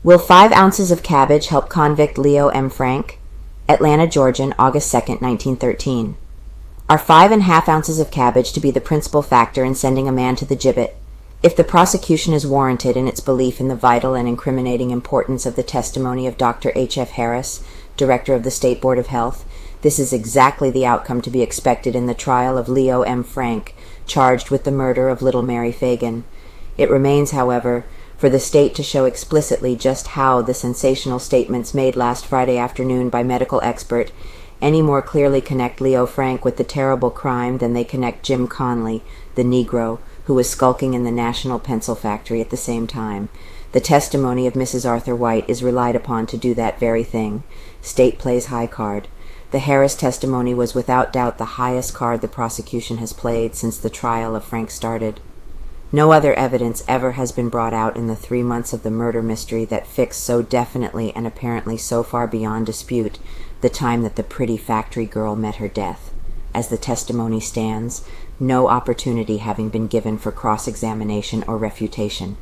Will 5 ounces of cabbage help convict Leo M. Frank? Atlanta, Georgian, August 2, 1913. Are 5½ ounces of cabbage to be the principal factor in sending a man to the gibbet? If the prosecution is warranted in its belief in the vital and incriminating importance of the testimony of Dr. H. F. Harris, Director of the State Board of Health, this is exactly the outcome to be expected in the trial of Leo M. Frank, charged with the murder of little Mary Phagan. It remains, however, for the state to show explicitly just how the sensational statements made last Friday afternoon by medical expert any more clearly connect Leo Frank with the terrible crime than they connect Jim Conley, the negro, who was skulking in the National Pencil Factory at the same time. The testimony of Mrs. Arthur White is relied upon to do that very thing. State plays high card. The Harris testimony was without doubt the highest card the prosecution has played since the trial of Frank started. No other evidence ever has been brought out in the 3 months of the murder mystery that fixed so definitely and apparently so far beyond dispute the time that the pretty factory girl met her death. As the testimony stands, no opportunity having been given for cross-examination or refutation,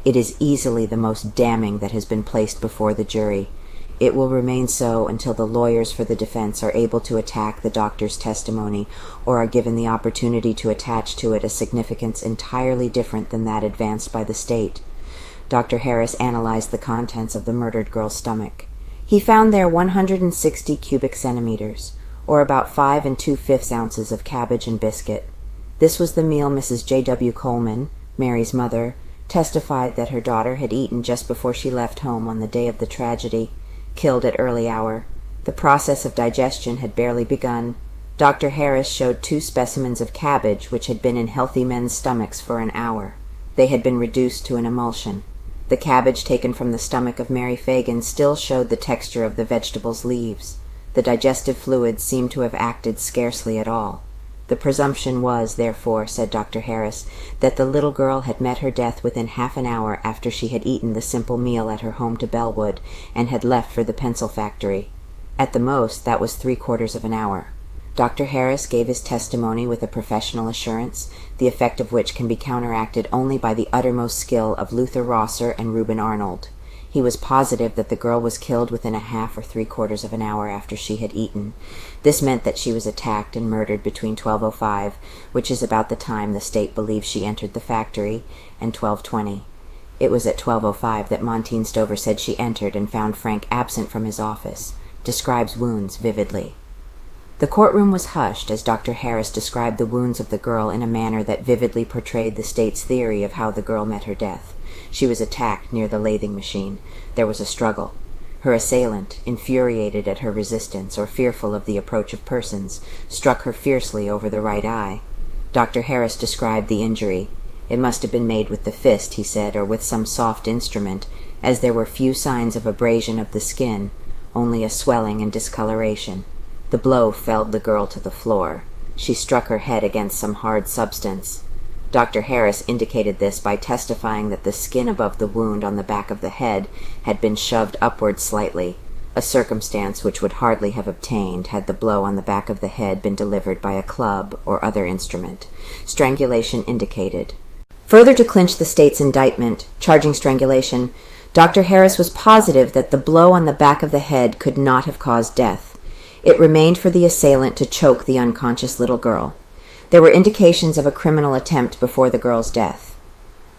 it is easily the most damning that has been placed before the jury. It will remain so until the lawyers for the defense are able to attack the doctor's testimony or are given the opportunity to attach to it a significance entirely different than that advanced by the state. Dr. Harris analyzed the contents of the murdered girl's stomach. He found there 160 cubic centimeters, or about 5 2/5 ounces of cabbage and biscuit. This was the meal Mrs. J.W. Coleman, Mary's mother, testified that her daughter had eaten just before she left home on the day of the tragedy. Killed at early hour. The process of digestion had barely begun. Dr. Harris showed 2 specimens of cabbage which had been in healthy men's stomachs for an hour. They had been reduced to an emulsion. The cabbage taken from the stomach of Mary Phagan still showed the texture of the vegetable's leaves. The digestive fluids seemed to have acted scarcely at all. The presumption was, therefore, said Dr. Harris, that the little girl had met her death within half an hour after she had eaten the simple meal at her home to Bellwood and had left for the pencil factory. At the most, that was 3/4 of an hour. Dr. Harris gave his testimony with a professional assurance, the effect of which can be counteracted only by the uttermost skill of Luther Rosser and Reuben Arnold. He was positive that the girl was killed within a half or 3/4 of an hour after she had eaten. This meant that she was attacked and murdered between 12:05, which is about the time the state believes she entered the factory, and 12:20. It was at 12:05 that Montine Stover said she entered and found Frank absent from his office. Describes wounds vividly. The courtroom was hushed as Dr. Harris described the wounds of the girl in a manner that vividly portrayed the state's theory of how the girl met her death. She was attacked near the lathing machine. There was a struggle. Her assailant, infuriated at her resistance or fearful of the approach of persons, struck her fiercely over the right eye. Dr. Harris described the injury. It must have been made with the fist, he said, or with some soft instrument, as there were few signs of abrasion of the skin, only a swelling and discoloration. The blow felled the girl to the floor. She struck her head against some hard substance. Dr. Harris indicated this by testifying that the skin above the wound on the back of the head had been shoved upward slightly, a circumstance which would hardly have obtained had the blow on the back of the head been delivered by a club or other instrument. Strangulation indicated. Further to clinch the state's indictment, charging strangulation, Dr. Harris was positive that the blow on the back of the head could not have caused death. It remained for the assailant to choke the unconscious little girl. There were indications of a criminal attempt before the girl's death.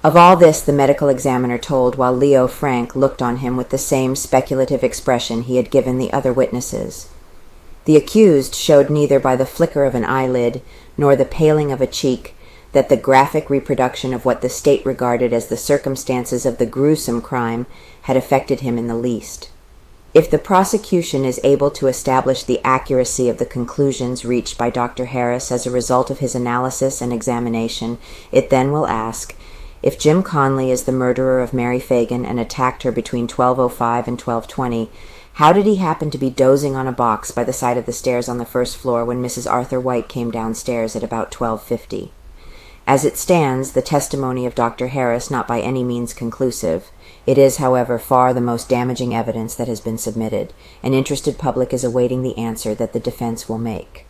Of all this the medical examiner told while Leo Frank looked on him with the same speculative expression he had given the other witnesses. The accused showed neither by the flicker of an eyelid nor the paling of a cheek that the graphic reproduction of what the state regarded as the circumstances of the gruesome crime had affected him in the least. If the prosecution is able to establish the accuracy of the conclusions reached by Dr. Harris as a result of his analysis and examination, it then will ask, if Jim Conley is the murderer of Mary Phagan and attacked her between 12:05 and 12:20, how did he happen to be dozing on a box by the side of the stairs on the first floor when Mrs. Arthur White came downstairs at about 12:50? As it stands, the testimony of Dr. Harris not by any means conclusive. It is, however, far the most damaging evidence that has been submitted. An interested public is awaiting the answer that the defense will make.